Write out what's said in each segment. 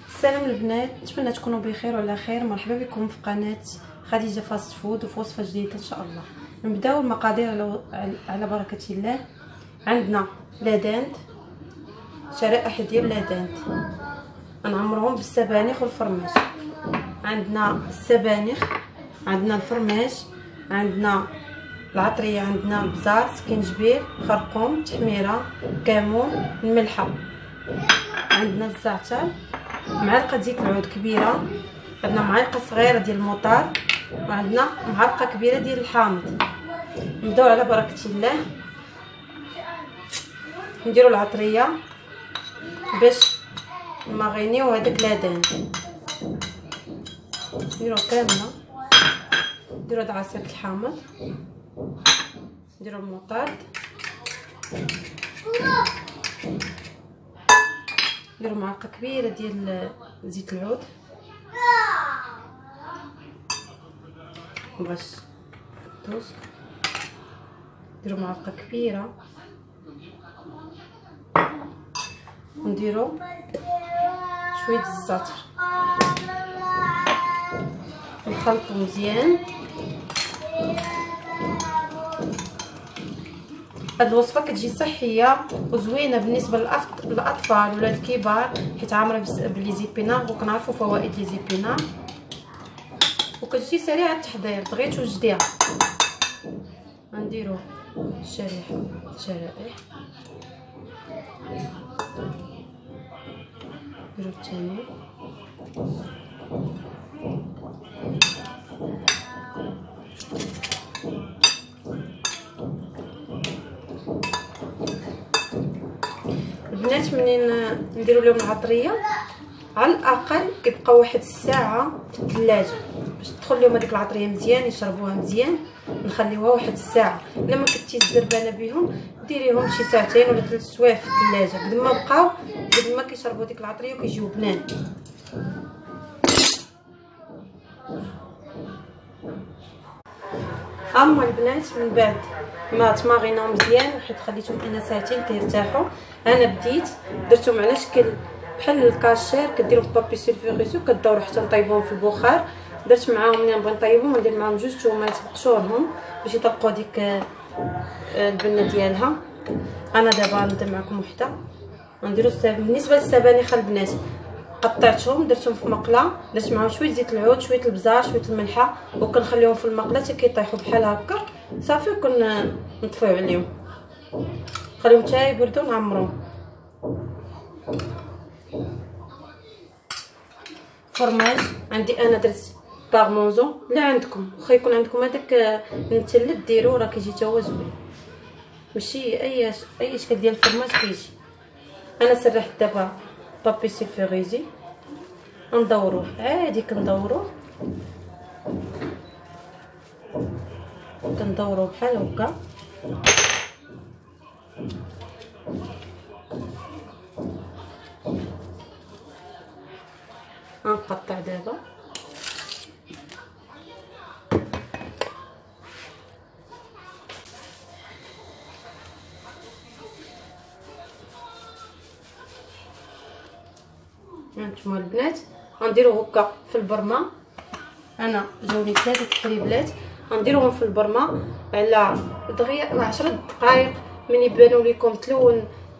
السلام البنات، نتمنى تكونوا بخير وعلى خير. مرحبا بكم في قناه خديجه فاست فود وفي وصفه جديده ان شاء الله. نبداو المقادير على بركه الله. عندنا لادانت، شرائح ديال لادانت نعمرهم بالسبانخ والفرماج. عندنا السبانخ، عندنا الفرماج، عندنا العطريه، عندنا البزار، سكينجبير، خرقوم، تحميره، كمون، الملحه، عندنا الزعتر، معلقه زيت العود كبيره، عندنا معلقه صغيره ديال المطار، وعندنا معلقه كبيره ديال الحامض. نبداو على بركه الله. نديروا العطريه باش نماغينيو هذاك لادان، نديروا كامله. نديروا هاد عصير الحامض، نديروا المطار، نديروا معلقه كبيره ديال زيت العود، باش دوز. نديروا معلقه كبيره، ونديروا شويه الزعتر، نخلطوا مزيان. هاد الوصفه كتجي صحيه وزوينه بالنسبه للاطفال ولا الكبار، حيت عامره بلي زيبينار وكنعرفوا فوائد لي زيبينار، وكتجي سريعه التحضير دغيا توجديها. غنديروا شرائح، نديروا الثاني، البنات منين نديروا لهم العطريه على الاقل كيبقاو واحد الساعه في الثلاجه باش تدخل لهم هذيك العطريه مزيان، يشربوها مزيان. نخليوها واحد الساعه. لما كنتي زربانه بهم ديريهم شي ساعتين ولا 3 سوايع في الثلاجه، قد ما بقاو قد ما كيشربوا ديك العطريه وكيجيو بنان. اما البنات من بعد ما تماغيناهم مزيان حيت خليتهم انا ساعتين كيرتاحوا، انا بديت درتهم على شكل بحال الكاشير، كديروا في بابي سيلفيغيسو كدوروا حتى نطيبوهم في البخار. درت معاهم ملي نبغي نطيبهم ندير معاهم 2 تومات مقشورهم باش يطلقوا ديك البنه ديالها. انا دابا نبدا معكم وحده. غنديروا بالنسبه للسبانخ البنات قطعتهم درتهم في مقله، درت معاهم شويه زيت العود، شويه البزار، شويه الملحه، وكنخليهم في المقله حتى كيطيحوا بحال هكا صافي، وكنطفيو عليهم نخليهم حتى يبردوا نعمروهم. فرماج عندي انا درت بارموزون، لا عندكم واخا يكون عندكم هذاك المثلث ديروه، راه كيجي حتى هو زوين، ماشي اي اشكال ديال الفرماج كيجي. انا سرحت دابا بابي سيلفيغيزي ندوروه عادي، كندوروه بحال هكا. غنقطع دابا هانتوما البنات. غنديرو هكا في البرمه. انا جاوني 3 تقريبلات غنديروهم في البرمه على دغيا 10 دقائق. من يبانوا لكم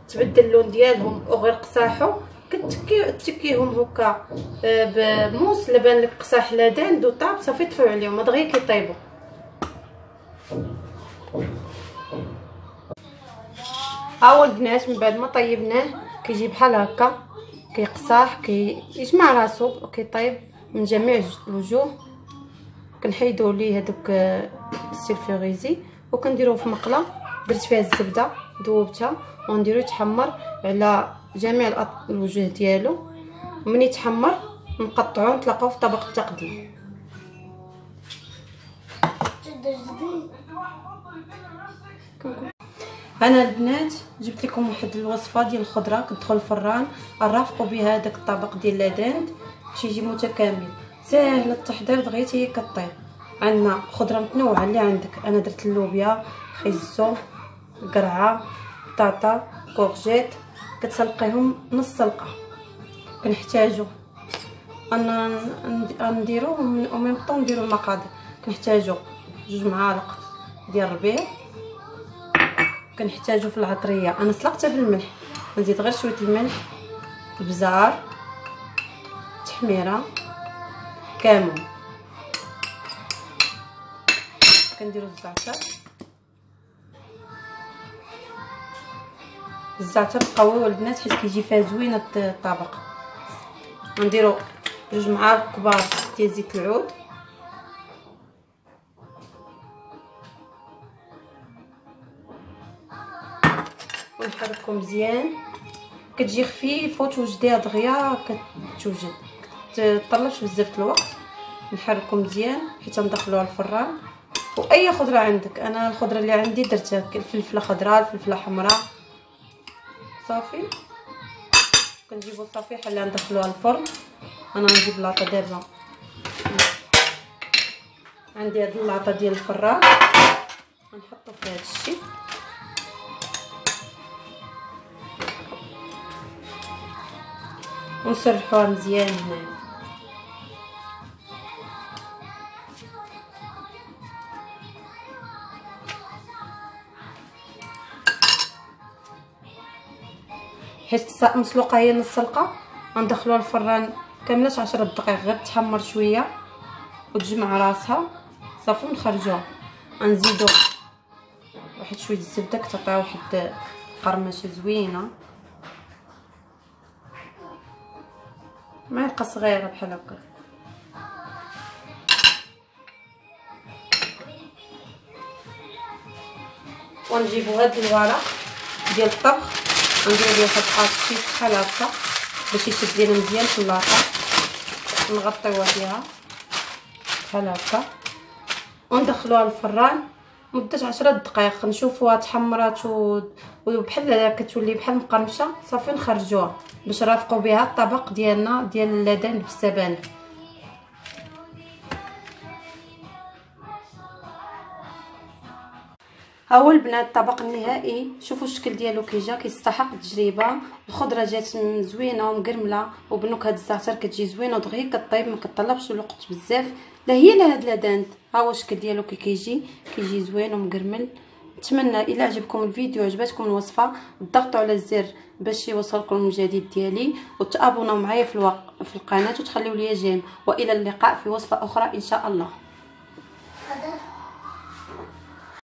تبدل اللون ديالهم وغير قصاحوا تكيهم هكا بموس لبان لك قصاح لادان دو طاب صافي طفيو عليهم دغيا كيطيبوا. ها هو البنات من بعد ما طيبناه كيجي بحال هكا، كيقصاح كيجمع راسو وكيطيب من جميع الوجوه. كنحيدوا ليه هذوك السيلفيغيزي وكنديروه في مقله، درت فيها الزبده ذوبتها ونديرو يتحمر على جميع الوجه ديالو. ومن يتحمر نقطعوه نطلقوه في طبق التقديم. انا البنات جبت لكم واحد الوصفه ديال الخضره كتدخل الفران، نرافقوا بها هذاك الطبق ديال لادانت باش يجي متكامل، ساهل التحضير دغيا هي كطيب. عندنا خضره متنوعه اللي عندك. انا درت اللوبيا، خيزو، قرعه، بطاطا، كورجيت. كتسلقيهم نص سلقه. كنحتاجو انا نديرو وميم طون نديرو المقادير. كنحتاجو 2 معالق ديال الربيع. كنحتاجو في العطريه انا سلقتها بالملح، نزيد غير شويه الملح، البزار، تحميره، كمون. كنديرو الزعتر قوي البنات حيت كيجي فيها زوينه الطبق. غنديرو 2 معالق كبار ديال زيت العود، ونحركو مزيان. كتجي خفيفه وتوجديها دغيا كتوجد، كتطلبش بزاف الوقت. نحركو مزيان حتى ندخلوها الفران. واي خضره عندك، انا الخضره اللي عندي درتها الفلفله خضراء، الفلفله حمراء، صافي. كنجيبو صافي حلا ندخلوها الفرن. انا نجيب لاطه دابا، عندي هاد اللاطه ديال الفران، غنحطو فيها هادشي. ونسرحوها مزيان هنايا. حيت مسلوقه هي نص سلقه، غندخلوها الفران كامله 10 دقائق غير تحمر شويه وتجمع راسها، صافي نخرجوها. غنزيدو واحد شويه الزبده كتعطيها واحد قرمشه زوينه، معلقه صغيره بحال هكا. ونجيبو هاد الورق ديال الطبخ، نديرو ليه واحد الطاشيط بحال هكا باش يشد لينا مزيان في اللاطه. نغطيوها فيها بحال هكا وندخلوها الفران مده 10 دقائق. نشوفوها تحمرات وبحال كتولي بحال مقرمشه، صافي نخرجوها باش نرافقوا بها الطبق ديالنا ديال اللدان بالسبانخ. ها هو البنات الطبق النهائي. شوفوا الشكل ديالو كي جا، كيستحق التجربه. الخضره جات زوينه ومقرمله وبنكهه الزعتر كتجي زوينه ودغيا كطيب، ما كطلبش الوقت بزاف. لا هي لا هاد لادانت. ها هو الشكل ديالو كيجي زوين ومقرمل. نتمنى الا عجبكم الفيديو، عجبتكم الوصفه، تضغطوا على الزر باش يوصلكم الجديد ديالي، وتابوناو معايا في القناه وتخليو لي جيم. والى اللقاء في وصفه اخرى ان شاء الله.